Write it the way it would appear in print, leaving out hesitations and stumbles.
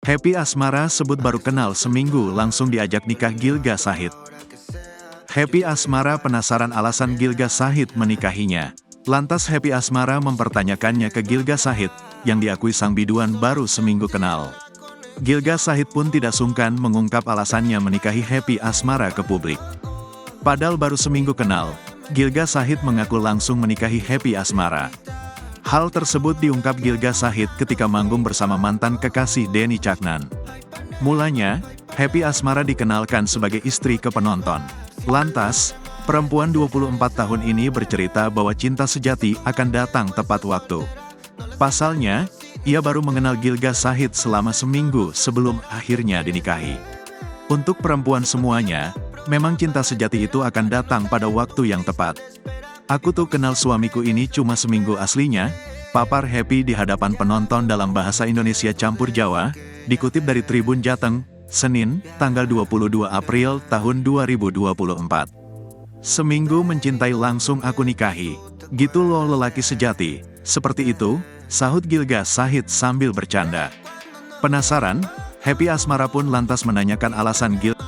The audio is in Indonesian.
Happy asmara sebut baru kenal seminggu langsung diajak nikah Gilga Syahid. Happy asmara penasaran alasan Gilga Syahid menikahinya. Lantas Happy asmara mempertanyakannya ke Gilga Syahid, yang diakui sang biduan baru seminggu kenal. Gilga Syahid pun tidak sungkan mengungkap alasannya menikahi Happy asmara ke publik. Padahal baru seminggu kenal, Gilga Syahid mengaku langsung menikahi Happy asmara. Hal tersebut diungkap Gilga Syahid ketika manggung bersama mantan kekasih Denny Caknan. Mulanya, Happy asmara dikenalkan sebagai istri ke penonton. Lantas, perempuan 24 tahun ini bercerita bahwa cinta sejati akan datang tepat waktu. Pasalnya, ia baru mengenal Gilga Syahid selama seminggu sebelum akhirnya dinikahi. Untuk perempuan semuanya, memang cinta sejati itu akan datang pada waktu yang tepat. Aku tuh kenal suamiku ini cuma seminggu aslinya, papar Happy di hadapan penonton dalam bahasa Indonesia campur Jawa, dikutip dari Tribun Jateng, Senin, tanggal 22 April tahun 2024. Seminggu mencintai langsung aku nikahi, gitu loh lelaki sejati, seperti itu, sahut Gilga Syahid sambil bercanda. Penasaran, Happy asmara pun lantas menanyakan alasan Gilga